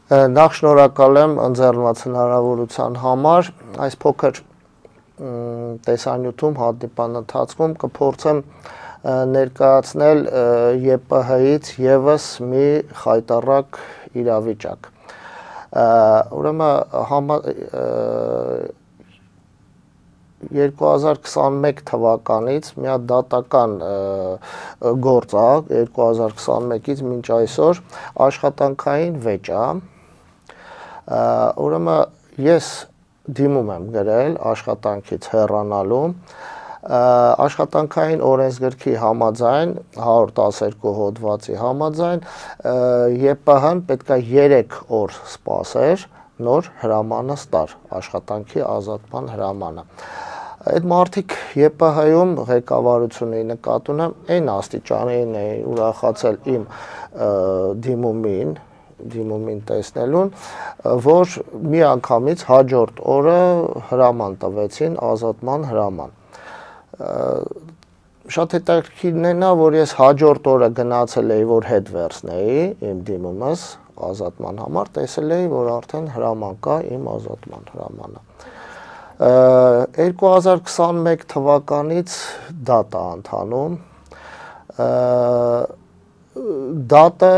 Նախ շնորհակալ եմ ընձեռնված հնարավորության համար, այս փոքր տեսանյութում հանդիպան ընթացքում կփորձեմ ներկայացնել ԵՊՀ-ից եւս մի խայտառակ իրավիճակ։ Ուրեմն 2021 թվականից մի հատ դատական գործ է, 2021-ից մինչ այսօր աշխատանքային վեճ է։ Ուրեմն ես դիմում եմ գրել աշխատանքից հեռանալու, աշխատանքային օրենսգրքի համաձայն 112 հոդվածի համաձայն ԵՊՀ-ն պետք է 3 օր սպասեր նոր հրամանը ստար, աշխատանքի ազատման հրամանը։ Այդ մարդիկ ԵՊՀ-ում ղեկավարությունը նկատի ունեմ այն աստիճանին է ուրախացել իմ դիմումին տեսնելուն, որ մի անգամից հաջորդ օրը հրաման տվեցին, ազատման հրաման։ Շատ հետաքրքիրն է նա, որ ես հաջորդ օրը գնացել էի, որ հետ վերցնեի իմ դիմումս ազատման համար, տեսել էի, որ արդեն հրաման կա, իմ ազատման հրամանը։ 2021 թվականից դատ է ընթանում, դատը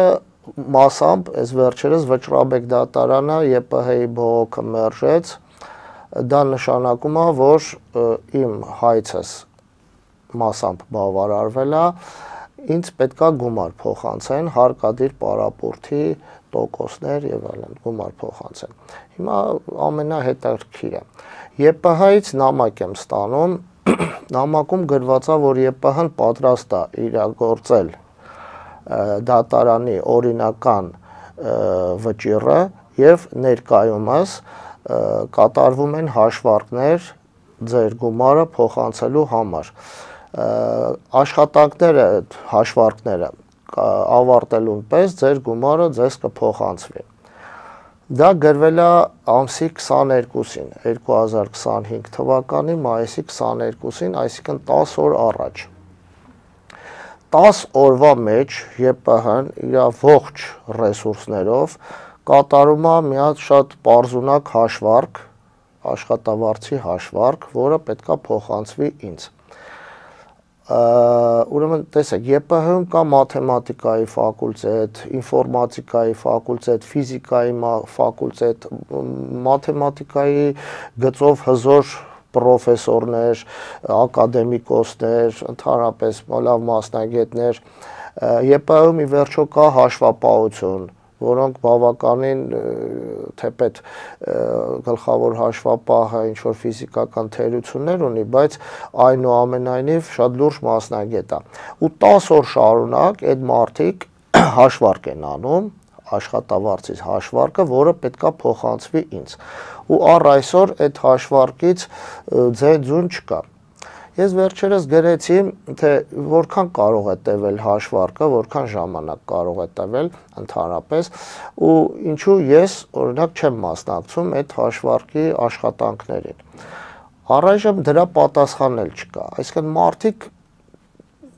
մասամբ, այս վերջերս Վճռաբեկ դատարանը ԵՊՀ-ի բողոքը մերժեց, դա նշանակում է, որ իմ հայցս մասամբ բավարարվել է, ինձ պետքա գումար փոխանցեն, հարկադիր պարապորտի տոկոսներ եւ այլն գումար փոխանցեն։ Հիմա ամենահետաքրքիրը ԵՊՀ-ից նամակ եմ ստանում, նամակում գրված է, որ ԵՊՀ-ն պատրաստ է իրագործել դատարանի օրինական վճիռը եւ ներկայումս կատարվում են հաշվարկներ ձեր գումարը փոխանցելու համար։ Աշխատանքները, հաշվարկները ավարտելուն պես ձեր գումարը ձեզ կփոխանցվի։ Դա գրվել է ամսի 22-ին, 2025 թվականի մայիսի 22-ին, այսինքն 10 օր առաջ։ 10 օրվա մեջ ԵՊՀ-ն իր ողջ ռեսուրսներով կատարում է մի հատ շատ պարզունակ հաշվարկ, աշխատավարձի հաշվարկ, որը պետքա փոխանցվի ինձ։ Ուրեմն տեսեք, ԵՊՀ-ում կա մաթեմատիկայի ֆակուլտետ, ինֆորմատիկայի ֆակուլտետ, ֆիզիկայի ֆակուլտետ, մաթեմատիկայի գծով հզոր պրոֆեսորներ, ակադեմիկոսներ, ընդհանրապես լավ մասնագետներ, ԵՊՀ-ում ի վերջո կա հաշվապահություն, որոնք բավականին թեպետ գլխավոր հաշվապահը ինչ-որ ֆիզիկական թերություններ ունի, բայց այնուամենայնիվ շատ լուրջ մասնագետ է։ Ու 10 օր շարունակ այդ մարդիկ հաշվարկ են անում, աշխատավարձից հաշվարկը, որը պետքա փոխանցվի ինձ։ Ու առ այսօր այդ հաշվարկից ձեն չկա։ Ես վերջերս գրեցի, թե որքան կարող է տևել հաշվարկը, որքան ժամանակ կարող է տևել ընդհանրապես, ու ինչու ես օրինակ չեմ մասնակցում այդ հաշվարկի աշխատանքներին։ Առայժմ դրա պատասխան էլ չկա, այսինքն մարդիկ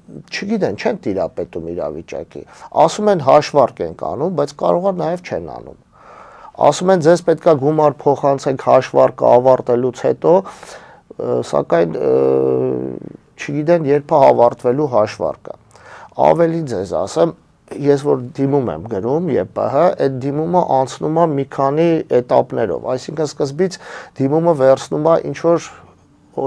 չգիտեն, չեն տիրապետում իրավիճակի, ասում են հաշվարկ ենք անում, բայց կարող է նաև չեն անում։ Ասում են ձեզ պետքա գումար փոխանցենք հաշվարկը ավարտելուց հետո, սակայն չգիտեն երբ է ավարտվելու հաշվարկը։ Ավելի ձեզ ասեմ, ես որ դիմում եմ գրում ԵՊՀ, այդ դիմումը անցնում է մի քանի էտապներով, այսինքն սկզբից դիմումը վերցնում է ինչ-որ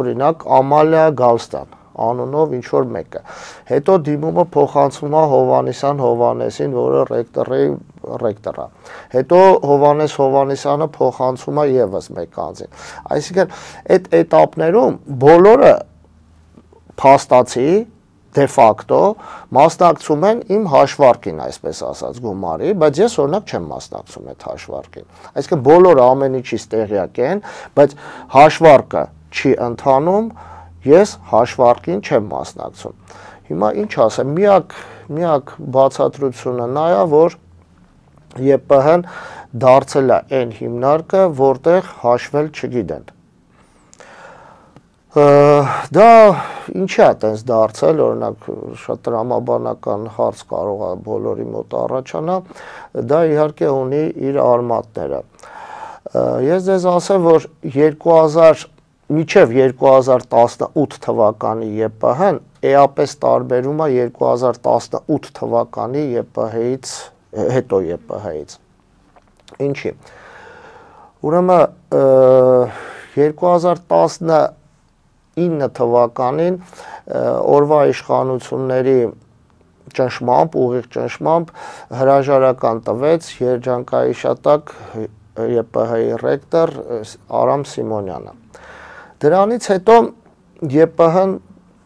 օրինակ Ամալիա Գալստան անունով ինչ-որ մեկը, հետո դիմումը փոխանցվում է Հովհաննիսյան Հովհաննեսին, որը ռեկտոր է, հետո Հովհաննես Հովհաննիսյանը փոխանցվում է եւս մեկ անձին, այսինքն այդ էտապներում բոլորը փաստացի դե ֆակտո մասնակցում են իմ հաշվարկին, այսպես ասած գումարի, բայց ես օրինակ չեմ մասնակցում այդ հաշվարկին, այսինքն բոլորը ամեն ինչից տեղյակ են, բայց հաշվարկը չի ընթանում, ես հաշվարկին չեմ մասնակցում։ Հիմա ինչ ասեմ, միակ բացատրությունը նա է, որ ԵՊՀ-ն դարձել է այն հիմնարկը, որտեղ հաշվել չգիտեն։ Դա ինչի է տենց դարձել, օրինակ շատ տրամաբանական հարց կարող է բոլորի մոտ առաջանա, դա իհարկե ունի իր արմատները։ Ես ձեզ ասեմ, որ մինչև 2018 թվականի ԵՊՀ-ն էապես տարբերում է 2018 թվականի ԵՊՀ-ից հետո ԵՊՀ-ից։ Ինչի։ Ուրեմն 2019 թվականին օրվա իշխանությունների ճնշմամբ, ուղիղ ճնշմամբ հրաժարական տվեց երջանկայիշատակ ԵՊՀ-ի ռեկտոր Արամ Սիմոնյանը։ Դրանից հետո ԵՊՀ-ն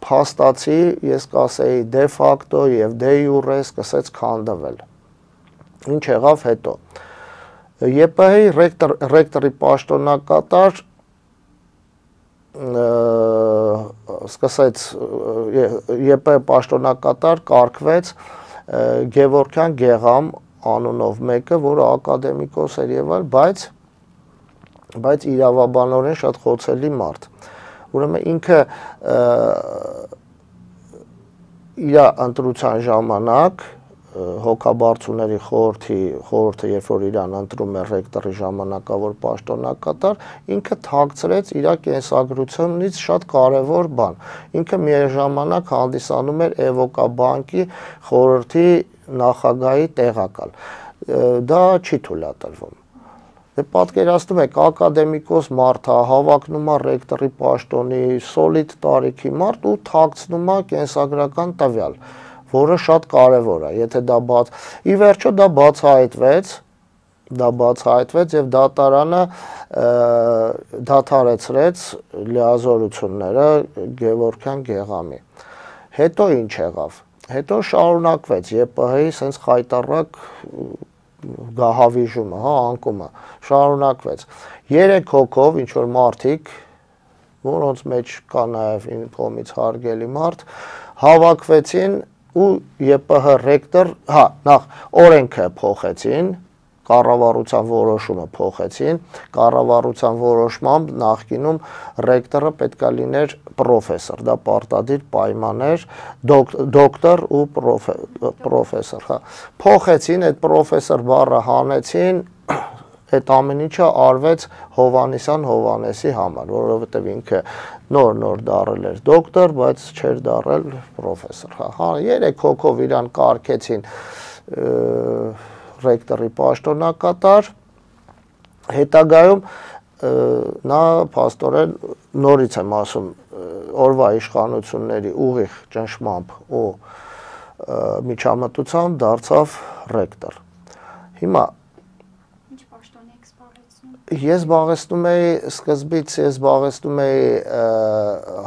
փաստացի, ես կասեի դե ֆակտո եւ դե յուրե սկսեց քանդվել։ Ինչ եղավ հետո։ ԵՊՀ-ի ռեկտորի պաշտոնակատար սկսեց ԵՊՀ պաշտոնակատար կարգվեց Գևորգյան Գեգամ անունով մեկը, որը ակադեմիկոս էր եւ այլ, բայց իրավաբանորեն շատ խոցելի մարդ։ Ուրեմն ինքը իր ընտրության ժամանակ հոգաբարձուների խորհուրդը երբ որ իրան ընտրում է ռեկտորի ժամանակավոր պաշտոնակատար, ինքը թաքցրեց իր կենսագրությունից շատ կարևոր բան։ Ինքը միաժամանակ հանդիսանում էր Էվոկաբանկի խորհրդի նախագահի տեղակալ։ Դա չի թույլատրվում։ Դե պատկերացնում եք, ակադեմիկոս մարդ է, հավակնում է ռեկտորի պաշտոնի, սոլիդ տարիքի մարդ ու թաքցնում է կենսագրական տվյալ, որը շատ կարևոր է, եթե դա ի վերջո դա բացահայտվեց եւ դատարանը դադարեցրեց լիազորությունները Գևորգյան Գեգամի։ Հետո ինչ եղավ։ Հետո շարունակվեց ԵՊՀ-ի sense խայտառակ գահավիժումը, անկումը շարունակվեց։ 3 հոգով ինչ որ մարդիկ, որոնց մեջ կա նաեւ իմ կողմից հարգելի մարդ, հավաքվեցին ու ԵՊՀ ռեկտոր, նախ օրենքը փոխեցին, կառավարության որոշումը փոխեցին, կառավարության որոշմամբ նախկինում ռեկտորը պետքա լիներ պրոֆեսոր, դա պարտադիր պայման էր, դոկտոր ու պրոֆեսոր, Փոխեցին, այդ պրոֆեսոր բառը հանեցին, այդ ամեն ինչը արվեց Հովհաննիսյան Հովհաննեսի համար, որովհետև ինքը նոր դառել էր դոկտոր, բայց չէր դառել պրոֆեսոր։ 3 հոգով իրան կարգեցին ռեկտորի պաշտոնակատար, հետագայում նա փաստորեն նորից եմ ասում օրվա իշխանությունների ուղիղ ճնշմամբ ու միջամտությամբ դարձավ ռեկտոր։ Հիմա ես զբաղեցնում էի սկզբից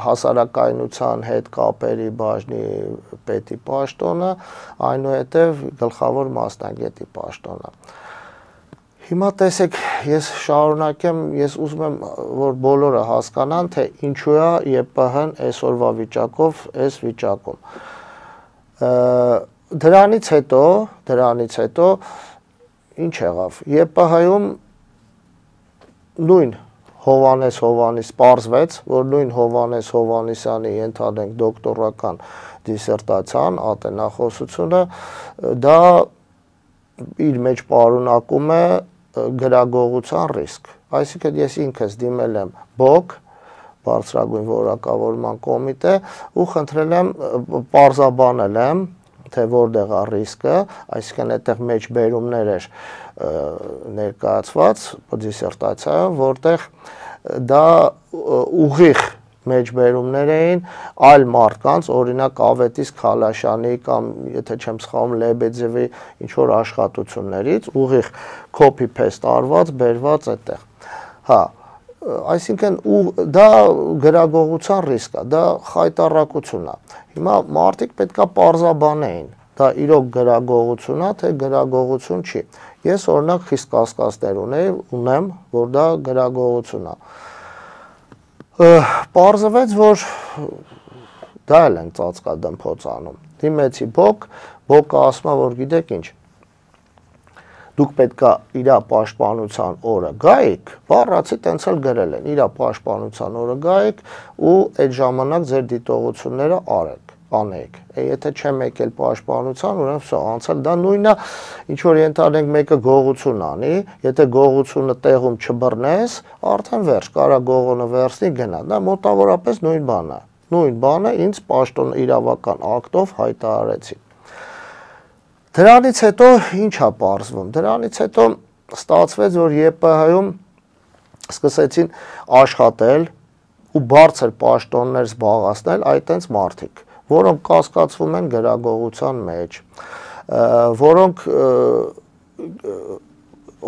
հասարակայնության հետ կապերի բաժնի պետի պաշտոնը, այնուհետև գլխավոր մասնագետի պաշտոնը։ Հիմա տեսեք, ես շարունակեմ, ես ուզում եմ, որ բոլորը հասկանան, թե ինչու է ԵՊՀ-ն այսօրվա վիճակով այս վիճակում։ Դրանից հետո ինչ եղավ։ ԵՊՀ-ում նույն Հովհաննես Հովհաննիս պարզվեց, որ նույն Հովհաննես Հովհաննիսյանի ենթադրենք դոկտորական դիսերտացիան, ատենախոսությունը, դա իր մեջ պարունակում է գրագողության ռիսկ։ Այսինքն ես ինքս դիմել եմ ԲՕԿ, բարձրագույն որակավորման կոմիտե, ու խնդրել եմ, պարզաբանել եմ, թե որտեղ է ռիսկը, այսինքն այդտեղ մեջբերումներ էր ներկայացված դիսերտացիայում, որտեղ դա ուղիղ մեջբերումներ էին այլ մարդկանց, օրինակ Ավետիս Քալաշյանի կամ եթե չեմ սխալվում Լեբեդևի ինչ որ աշխատություններից, ուղիղ copy paste արված, բերված այդտեղ։ Այսինքն դա գրագողության ռիսկ է, դա խայտառակություն է։ Հիմա մարդիկ պետքա պարզաբանեին, դա իրոք գրագողություն է, թե գրագողություն չի։ Ես օրինակ խիստ կասկածներ ունեմ, որ դա գրագողություն է։ Պարզվեց, որ դա էլ են ծածկադմփոց անում։ Դիմեցի ԲՕԿ, ԲՕԿ-ը ասում է, որ գիտեք ինչ, դուք պետքա իր պաշտպանության օրը գայիք, բառացի տենց էլ գրել են, իր պաշտպանության օրը գայիք ու այդ ժամանակ ձեր դիտողությունները անեք։ Եթե չեմ եկել պաշտպանության, ուրեմն վсё, անցել դա նույնն է, ինչ որ ենթադրենք մեկը գողություն անի, եթե գողությունը տեղում չբռնես, արդեն վերջ, կարա գողոնը վերցնի գնա, դա մոտավորապես նույն բանն է։ Նույն բանը ինձ պաշտոն իրավական ակտով հայտարարեցի։ Դրանից հետո ինչ է պարզվում։ Դրանից հետո ստացվեց, որ ԵՊՀ-ում սկսեցին աշխատել ու բարձր պաշտոններ զբաղեցնել այդ այնց մարդիկ, որոնք կասկածվում են գրագողության մեջ, որոնք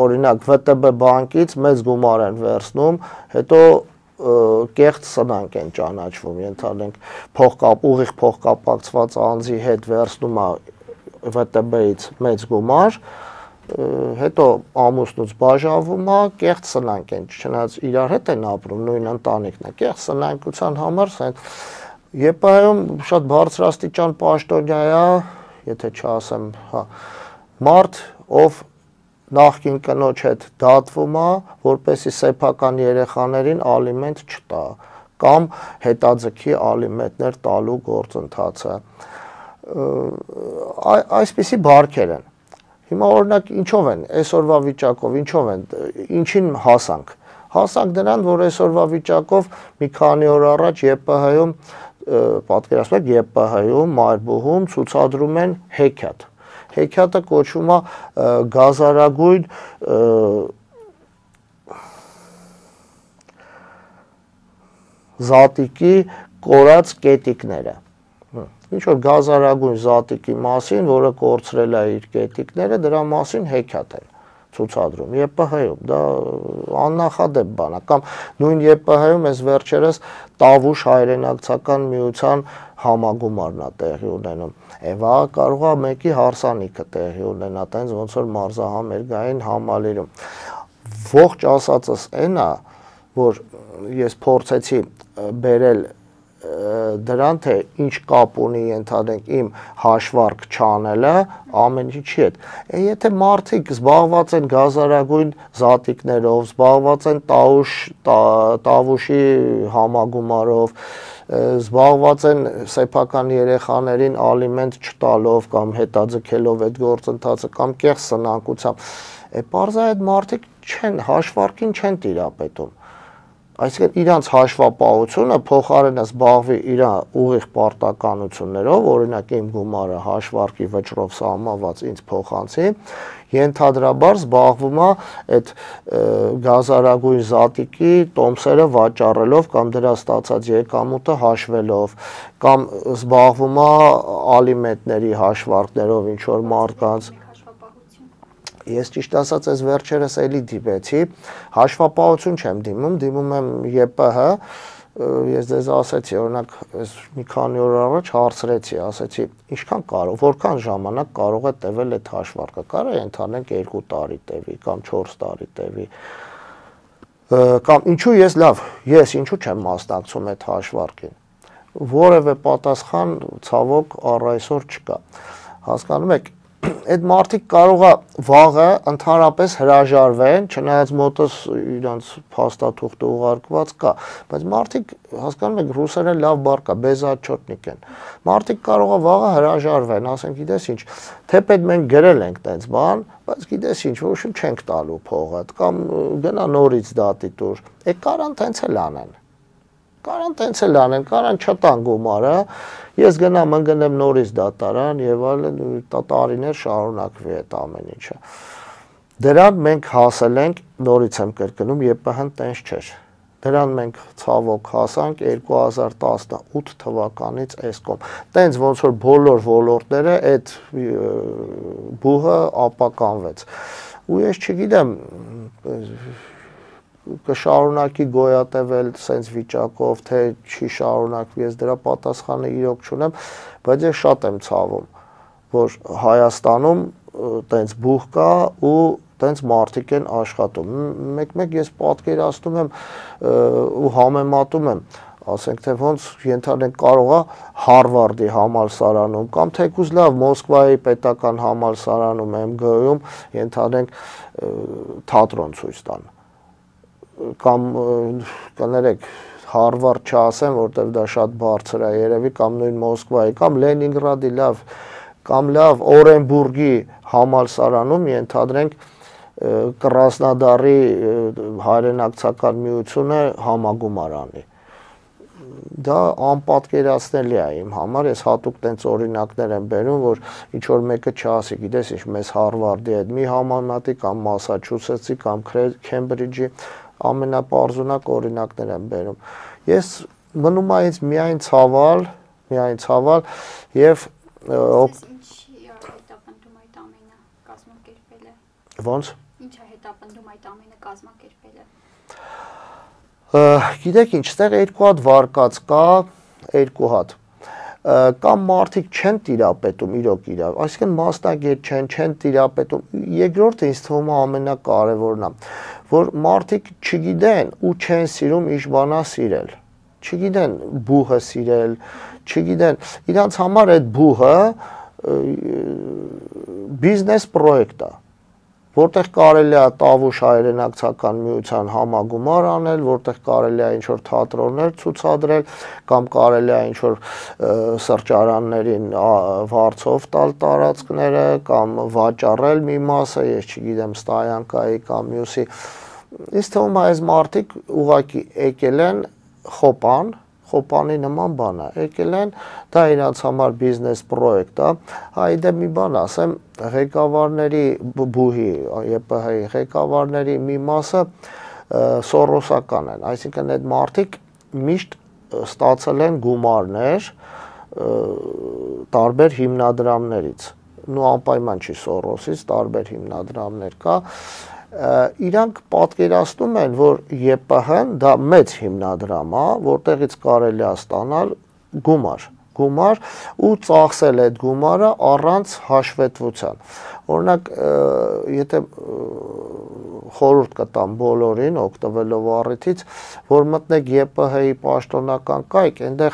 օրինակ ՎՏԲ բանկից մեծ գումար են վերցնում, հետո կեղծ սնանկ են ճանաչվում, ենթադրենք ուղիղ փոխկապակցված անձի հետ վերցնում է ՎՏԲ-ից մեծ գումար, հետո ամուսնուց բաժանվում է, կեղծ սնանկ են, չնայած իրար հետ են ապրում, նույն ընտանիքն է, կեղծ սնանկության համար ԵՊՀ-ում շատ բարձրաստիճան պաշտոնյա է, եթե չասեմ, մարդ, ով նախկին կնոջ հետ դատվում է, որպեսզի սեփական երեխաներին ալիմենտ չտա, կամ հետաձգի ալիմենտներ տալու գործընթացը։ Այսպիսի բարքեր են։ Հիմա օրինակ ինչով են, այսօրվա վիճակով, ինչին հասանք։ Հասանք դրան, որ այսօրվա վիճակով մի քանի օր առաջ ԵՊՀ-ում, պատկերացրեք ԵՊՀ-ում, Մայրբուհում ցուցադրում են հեքիաթ։ Հեքիաթը կոչվում է գազարագույն զատիկի կորած կետիկները։ Ինչ որ գազարագույն զատիկի մասին, որը կորցրել է իր կետիկները, դրա մասին հեքիաթ են ցուցադրում ԵՊՀ-ում, դա աննախադեպ բան է, կամ նույն ԵՊՀ-ում այս վերջերս Տավուշ հայրենակցական միության համագումարն է տեղի ունենում։ Եվա կարող է մեկի հարսանիքը տեղի ունենա, տենց ոնց որ մարզահամերգային համալիրում։ Ողջ ասածս այն է, որ ես փորձեցի բերել դրան, թե ինչ կապ ունի ենթադրենք իմ հաշվարկ չանելը ամեն ինչի հետ։ Եթե մարդիկ զբաղված են գազարագույն զատիկներով, զբաղված են Տավուշի համագումարով, զբաղված են սեփական երեխաներին ալիմենտ չտալով կամ հետաձգելով այդ գործընթացը կամ կեղծ սնանկությամբ, պարզա այդ մարդիկ հաշվարկին չեն տիրապետում։ Այսինքն իրանց հաշվապահությունը փոխարենը զբաղվի իր ուղիղ պարտականություններով, օրինակ իմ գումարը հաշվարկի վճռով սահմանված ինձ փոխանցի, ենթադրաբար զբաղվում է այդ գազարագույն զատիկի տոմսերը վաճառելով կամ դրա ստացած եկամուտը հաշվելով, կամ զբաղվում է ալիմենտների հաշվարկներով ինչ որ մարդկանց։ Ես ճիշտ ասած այս վերջերս էլի դիմեցի, հաշվապահություն չեմ դիմում, դիմում եմ ԵՊՀ, ես դες ասեցի, օրինակ մի քանի օր առաջ հարցրեցի, ասեցի, ինչքան կարող, որքան ժամանակ կարող է տևել այդ հաշվարկը, կարող է ընդհանրենք 2 տարի տևի կամ 4 տարի տևի, կամ ինչու ես ինչու չեմ մասնակցում այդ հաշվարկին, որևէ պատասխան ցավոք առ այսօր չկա, հասկանում եք, այդ մարդիկ կարող է վաղը ընդհանրապես հրաժարվեն, չնայած մոտս իրանց փաստաթուղթը ուղարկված կա, բայց մարդիկ, հասկանում եք, ռուսերեն լավ բառ կա, բեզաչոտնիկ են, մարդիկ կարող է վաղը հրաժարվեն, ասեն, գիտես ինչ, թեպետ մենք գրել ենք տենց բան, բայց գիտես ինչ, ոչինչ չենք տալու փողը, կամ գնա նորից դատի տուր, կարան տենց էլ անեն։ Կարան տենց էլ անեն, կարան չտան գումարը, ես գնամ ընկնեմ նորից դատարան եւ այլն, տարիներ շարունակվի այդ ամեն ինչը։ Դրան մենք հասել ենք, նորից եմ կրկնում, ԵՊՀ-ն տենց չէր։ Դրան մենք ցավոք հասանք 2018 թվականից այսքոմ։ Տենց ոնց որ բոլոր ոլորտները այդ բուհը ապականվեց։ Ու ես չգիտեմ կշարունակի գոյատևել սենց վիճակով, թե չի շարունակվի, ես դրա պատասխանը իրոք չունեմ, բայց ես շատ եմ ցավում, որ Հայաստանում տենց բուհ կա ու տենց մարդիկ են աշխատում։ Մեկ-մեկ ես պատկերացնում եմ ու համեմատում եմ, ասենք թե ոնց ենթադրենք կարող է Հարվարդի համալսարանում կամ թեկուզ լավ Մոսկվայի պետական համալսարանում MGU-ում ենթադրենք թատրոն ցույց տան կամ կներեք Հարվարդ չասեմ, որտեղ դա շատ բարձր է երևի կամ նույն Մոսկվայի կամ Լենինգրադի լավ կամ լավ Օրենբուրգի համալսարանում ենթադրենք Կրասնոդարի հայրենակցական միությունը համագումար անի։ Դա անպատկերացնելի է իմ համար, ես հատուկ տենց օրինակներ եմ բերում, որ ինչ որ մեկը չասի, գիտես, ինչ մեզ Հարվարդի հետ մի համեմատի կամ Մասաչուսեթսի կամ Քեմբրիջի ամենապարզունակ օրինակներ եմ բերում։ Ես մնում է ինձ միայն ցավալ եւ Ինչի հետապնդում այդ ամենը կազմակերպելը։ Ոնց։ Ինչ է հետապնդում այդ ամենը կազմակերպելը։ Գիտեք ինչ, ստեղ երկու հատ վարկած կա, երկու հատ։ Կամ մարդիկ չեն տիրապետում իրոք իրար, այսինքն մասնագետ չեն տիրապետում։ Երկրորդը ինձ թվում է ամենակարևորն է, որ մարդիկ չգիտեն ու չեն սիրում ինչ բանա սիրել։ Չգիտեն բուհը սիրել, չգիտեն, իրանց համար այդ բուհը բիզնես պրոյեկտ է, որտեղ կարելի է Տավուշ հայրենակցական միության համագումար անել, որտեղ կարելի է ինչ-որ թատրոններ ցուցադրել, կամ կարելի է ինչ-որ սրճարաններին վարձով տալ տարածքները, կամ վաճառել մի մասը, ես չգիտեմ, Ստայանկայի կամ մյուսի։ Ինձ թվում է այս մարդիկ ուղղակի եկել են խոպանի նման բան է, եկել են, դա իրանց համար բիզնես պրոյեկտ է, այդե մի բան ասեմ, ղեկավարների բուհի, ԵՊՀ-ի ղեկավարների մի մասը սորոսական են, այսինքն այդ մարդիկ միշտ ստացել են գումարներ տարբեր հիմնադրամներից, նու անպայման չի Սորոսից, տարբեր հիմնադրամներ կա, իրանք պատկերացնում են, որ ԵՊՀ-ն դա մեծ հիմնադրամ է, որտեղից կարելի է ստանալ գումար ու ծախսել այդ գումարը առանց հաշվետվության։ Օրինակ, եթե խորհուրդ կտամ բոլորին, օգտվելով առիթից, որ մտնեք ԵՊՀ-ի պաշտոնական կայք, այնտեղ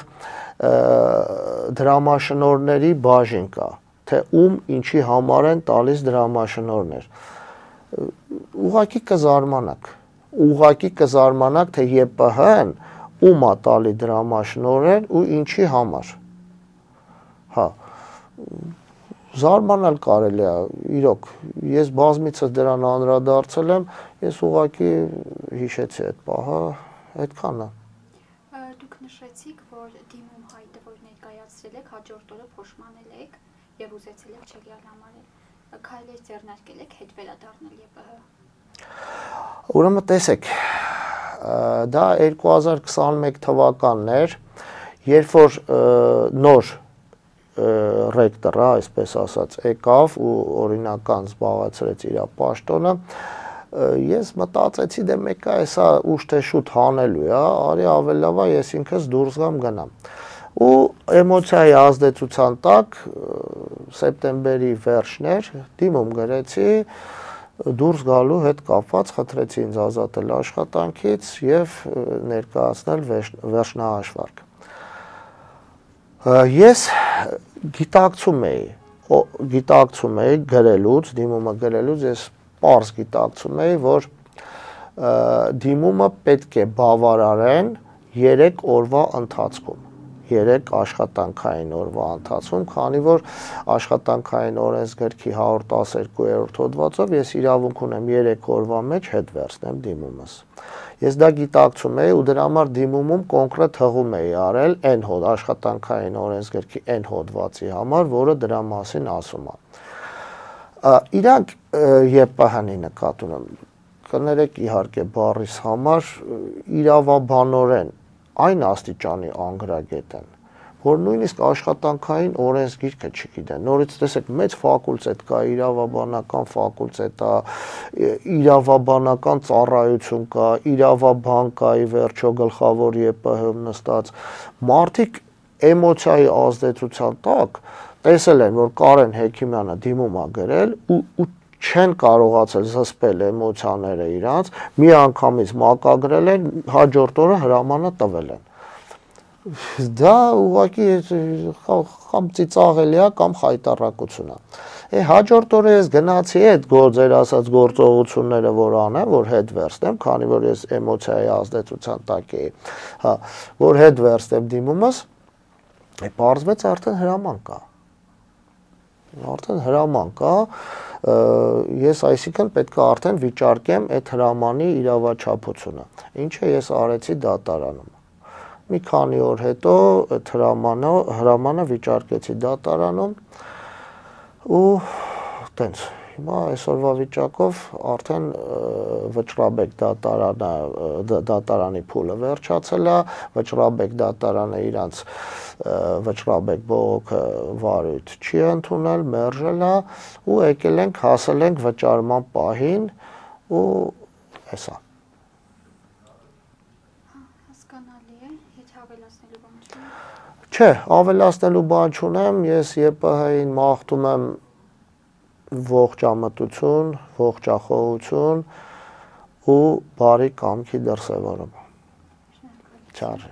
դրամաշնորհների բաժին կա, թե ում ինչի համար են տալիս դրամաշնորհներ։ Ուղղակի կզարմանաք, թե ԵՊՀ-ն ում է տալի դրամաշնորհեր ու ինչի համար։ Հա, զարմանալ կարելի է, իրոք, ես բազմիցս դրան անդրադարձել եմ, ես ուղղակի հիշեցի այդ պահը, այդքան է։ Դուք նշեցիք, որ դիմում հայտը, որ ներկայացրել եք, հաջորդ օրը փոշմանել եք եւ ուզեցել եք չեղյալ համարել։ Քայլեր ձեռնարկել եք հետ վերադառնալ ԵՊՀ։ Ուրեմն տեսեք, դա 2021 թվականն էր, երբ որ նոր ռեկտորը, այսպես ասած, եկավ ու օրինական զբաղեցրեց իր պաշտոնը, ես մտածեցի դե մեկը էսա ուշ թե շուտ հանելու է, արի ավելի լավ է ես ինքս դուրս գամ գնամ։ Ու էմոցիայի ազդեցության տակ սեպտեմբերի վերջն էր, դիմում գրեցի, դուրս գալու հետ կապված խնդրեցի ինձ ազատել աշխատանքից եւ ներկայացնել վերջնահաշվարկ։ Ես գիտակցում էի գրելուց, դիմումը գրելուց, ես պարզ գիտակցում էի, որ դիմումը պետք է բավարարեն 3 օրվա ընթացքում, 3 աշխատանքային օրվա ընթացքում, քանի որ աշխատանքային օրենսգրքի 112-րդ հոդվածով ես իրավունք ունեմ 3 օրվա մեջ հետ վերցնեմ դիմումս։ Ես դա գիտակցում էի ու դրա համար դիմումում կոնկրետ հղում էի արել այն աշխատանքային օրենսգրքի այն հոդվածի համար, որը դրա մասին ասում է։ Իրանք ԵՊՀ-ի նկատի ունեմ, կներեք իհարկե բառիս համար իրավաբանորեն այն աստիճանի անգրագետ են, որ նույնիսկ աշխատանքային օրենսգիրքը չգիտեն։ Նորից տեսեք, մեծ ֆակուլտետ կա, իրավաբանական ֆակուլտետ է, իրավաբանական ծառայություն կա, իրավաբան կա, ի վերջո գլխավոր ԵՊՀ-ում նստած։ Մարդիկ էմոցիայի ազդեցության տակ տեսել են, որ Կարեն Հեքիմյանը դիմում է գրել ու չեն կարողացել զսպել էմոցիաները իրանց, մի անգամից մակագրել են, հաջորդ օրը հրամանը տվել են։ Դա ուղղակի կամ ծիծաղելի է կամ խայտառակություն է։ Հաջորդ օրը ես գնացի այդ ձեր ասած գործողությունները, որ անեմ, որ հետ վերցնեմ, քանի որ ես էմոցիայի ազդեցության տակ էի, հա, որ հետ վերցնեմ դիմումս, պարզվեց արդեն հրաման կա։ Արդեն հրաման կա, ես այսինքն պետք է արդեն վիճարկեմ այդ հրամանի իրավաչափությունը, ինչը ես արեցի դատարանում։ Մի քանի օր հետո այդ հրամանը վիճարկեցի դատարանում ու տենց հիմա այսօրվա վիճակով արդեն Վճռաբեկ դատարանի փուլը վերջացել է, Վճռաբեկ դատարանը իրանց Վճռաբեկ բողոքը վարույթ չի ընդունել, մերժել է ու եկել ենք հասել ենք վճարման պահին ու հեսա։ Հասկանալի է, եթե ավելացնելու բան չունեմ։ Չէ, ավելացնելու բան չունեմ, ես ԵՊՀ-ին մաղթում եմ ողջամտություն, ողջախոհություն ու բարի կամքի դրսևորում։ Չարժե։